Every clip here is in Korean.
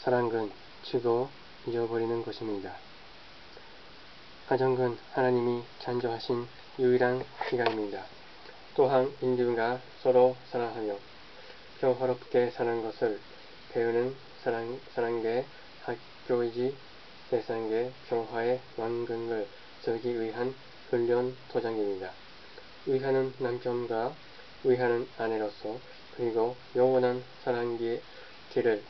사랑은 죽어 잊어버리는 것입니다. 가정은 하나님이 창조하신 유일한 기관입니다. 또한 인류가 서로 사랑하며 평화롭게 사는 것을 배우는 사랑의 학교이지 세상의 평화의 왕국을 세우기 위한 훈련 도장입니다. 위하는 남편과 위하는 아내로서 그리고 영원한 사랑의 길을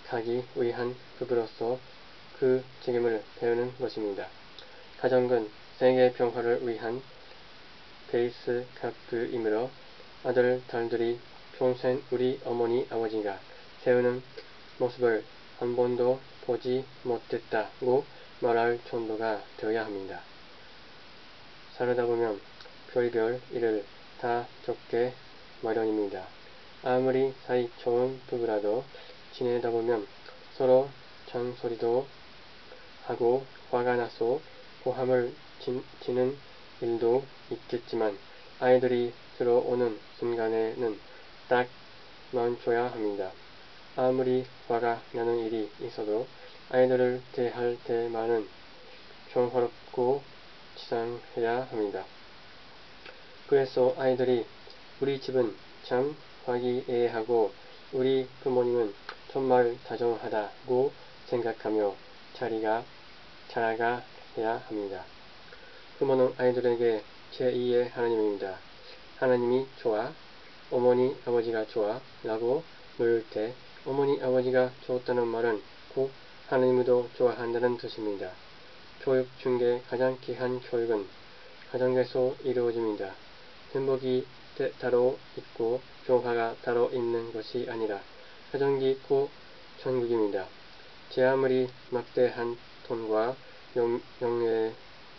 가기 위한 부부로서 그 책임을 배우는 것입니다. 가정은 세계 평화를 위한 베이스 카프이므로 아들, 딸들이 평생 우리 어머니, 아버지가 세우는 모습을 한 번도 보지 못했다고 말할 정도가 되어야 합니다. 살다 보면 별별 일을 다 겪게 마련입니다. 아무리 사이 좋은 부부라도 지내다 보면 서로 잔소리도 하고 화가 나서 고함을 지는 일도 있겠지만 아이들이 들어오는 순간에는 딱 멈춰야 합니다. 아무리 화가 나는 일이 있어도 아이들을 대할 때만은 평화롭고 치상해야 합니다. 그래서 아이들이 우리 집은 참 화기애애하고 우리 부모님은 정말 다정하다고 생각하며 자라가야 합니다. 부모는 아이들에게 제2의 하나님입니다. 하나님이 좋아, 어머니, 아버지가 좋아 라고 물을 때 어머니, 아버지가 좋다는 말은 곧 하나님도 좋아한다는 뜻입니다. 교육 중에 가장 귀한 교육은 가정에서 이루어집니다. 행복이 따로 있고 평화가 따로 있는 것이 아니라 가정이 곧 천국입니다. 제 아무리 막대한 돈과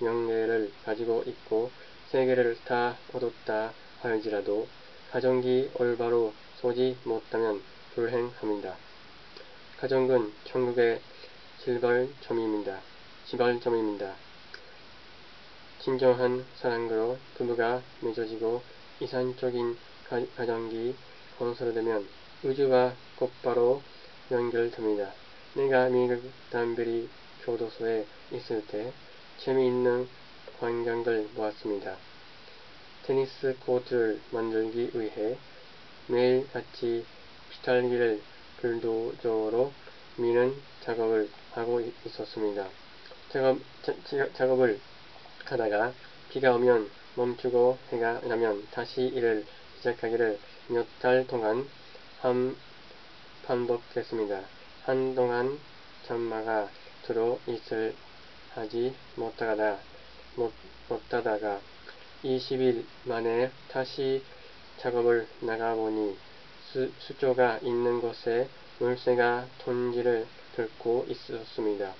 명예를 가지고 있고 세계를 다 얻었다 할지라도 가정이 올바로 서지 못하면 불행합니다. 가정은 천국의 지발점입니다. 진정한 사랑으로 부부가 맺어지고 이상적인 가정이 건설되면 우주와 곧바로 연결됩니다. 내가 미국 단베리 교도소에 있을 때 재미있는 광경을 보았습니다. 테니스 코트를 만들기 위해 매일같이 비탈기를 불도저로 미는 작업을 하고 있었습니다. 작업을 하다가 비가 오면 멈추고 해가 나면 다시 일을 시작하기를 몇 달 동안 반복했습니다. 한동안 장마가 들어 있을 하지 못하다가 20일 만에 다시 작업을 나가보니 수조가 있는 곳에 물새가 둥지를 긁고 있었습니다.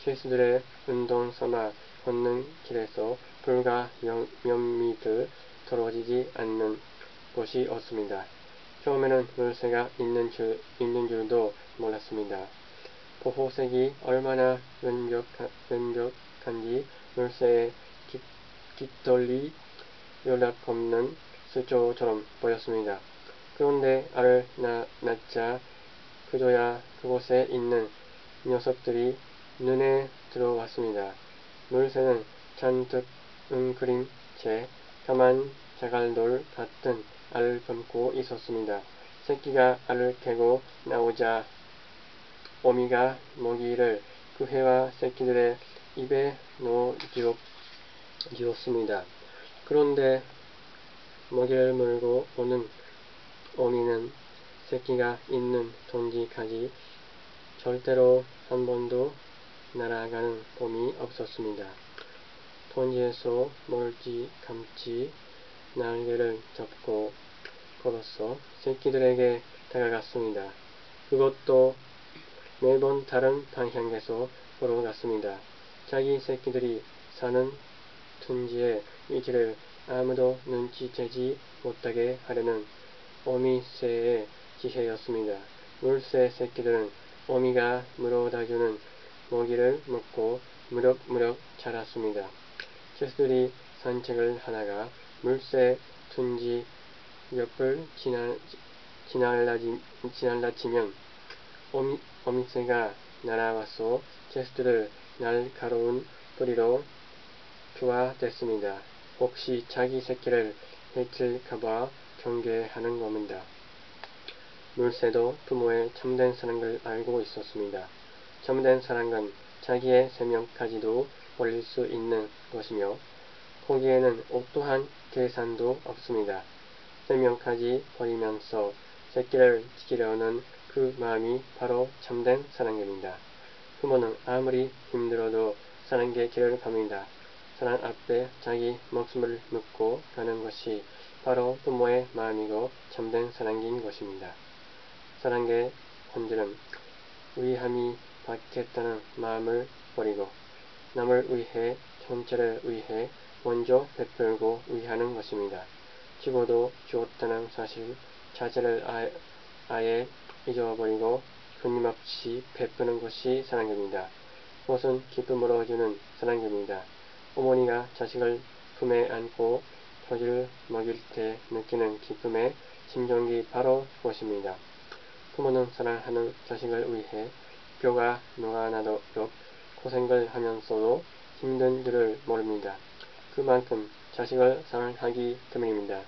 죄수들의 운동 삼아 걷는 길에서 불과 몇 미터 떨어지지 않는 곳이 없습니다. 처음에는 물새가 있는 줄도 몰랐습니다. 보호색이 얼마나 완벽한지 물새의 깃털이 연락없는 수조처럼 보였습니다. 그런데 알을 낳자 그저야 그곳에 있는 녀석들이 눈에 들어왔습니다. 물새는 잔뜩 웅크린 채 까만 자갈돌 같은 알을 품고 있었습니다. 새끼가 알을 깨고 나오자 어미가 먹이를 그 해와 새끼들의 입에 넣어 주었습니다. 그런데 먹이를 물고 오는 어미는 새끼가 있는 둥지까지 절대로 한 번도 날아가는 봄이 없었습니다. 둥지에서 멀찌감치 날개를 접고 걸어서 새끼들에게 다가갔습니다. 그것도 매번 다른 방향에서 걸어갔습니다. 자기 새끼들이 사는 둥지의 위치를 아무도 눈치채지 못하게 하려는 어미새의 지혜였습니다. 물새 새끼들은 어미가 물어다주는 먹이를 먹고 무럭무럭 자랐습니다. 죄수들이 산책을 하다가 물새 둥지 옆을 지나치면 어미새가 날아와서 제수들을 날카로운 뿌리로 투하됐습니다. 혹시 자기 새끼를 해칠까봐 경계하는 겁니다. 물새도 부모의 참된 사랑을 알고 있었습니다. 참된 사랑은 자기의 생명까지도 버릴 수 있는 것이며 거기에는 어떠한 계산도 없습니다. 생명까지 버리면서 새끼를 지키려는 그 마음이 바로 참된 사랑입니다. 부모는 아무리 힘들어도 사랑의 길을 갑니다. 사랑 앞에 자기 목숨을 묻고 가는 것이 바로 부모의 마음이고 참된 사랑인 것입니다. 사랑의 본질은 위함이 받겠다는 마음을 버리고 남을 위해 전체를 위해 먼저 베풀고 위하는 것입니다. 주고도 주었다는 사실 자체를 아예 잊어버리고 끊임없이 베푸는 것이 사랑입니다. 그것은 기쁨으로 주는 사랑입니다. 어머니가 자식을 품에 안고 젖을 먹일 때 느끼는 기쁨의 심정이 바로 그것입니다. 부모는 사랑하는 자식을 위해 뼈가 녹아나도록 고생을 하면서도 힘든 줄을 모릅니다. 그만큼 자식을 사랑하기 때문입니다.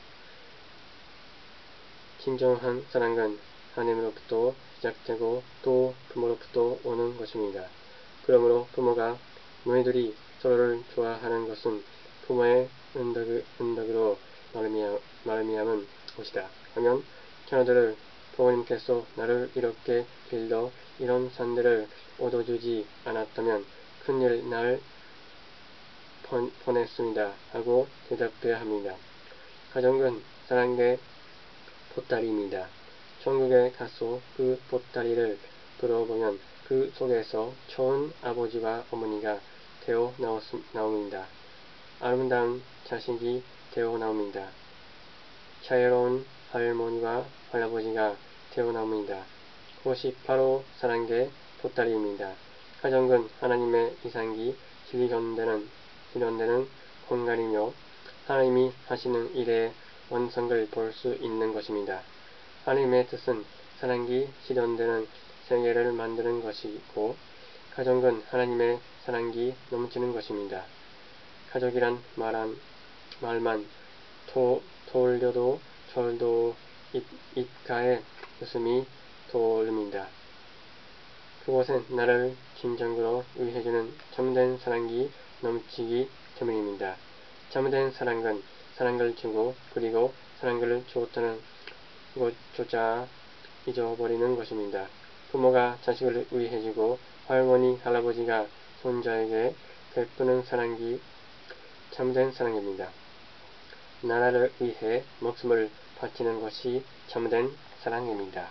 진정한 사랑은 하나님으로부터 시작되고 또 부모로부터 오는 것입니다. 그러므로 부모가 너희들이 서로를 좋아하는 것은 부모의 은덕으로 말미암은 것이다 하면 자녀들을 부모님께서 나를 이렇게 길러 이런 산들을 얻어주지 않았다면 큰일 날 뻔했습니다 하고 대답해야 합니다. 가정은 사랑의 보따리입니다. 천국에 가서 그 보따리를 들어보면 그 속에서 좋은 아버지와 어머니가 되어 나옵니다. 아름다운 자식이 되어 나옵니다. 자유로운 할머니와 할아버지가 되어 나옵니다. 그것이 바로 사랑의 보따리입니다. 가정은 하나님의 이상이 실현되는 공간이며 하나님이 하시는 일의 완성을 볼 수 있는 것입니다. 하나님의 뜻은 사랑이 실현되는 세계를 만드는 것이고 가정은 하나님의 사랑이 넘치는 것입니다. 가족이란 말만 떠올려도 저도 입가에 웃음이 떠오릅니다. 그곳엔 나를 진정으로 위해주는 참된 사랑이 넘치기 때문입니다. 참된 사랑은 사랑을 주고 그리고 사랑을 주었다는 것조차 잊어버리는 것입니다. 부모가 자식을 위해주고 할머니, 할아버지가 손자에게 베푸는 사랑이 참된 사랑입니다. 나라를 위해 목숨을 바치는 것이 참된 사랑입니다.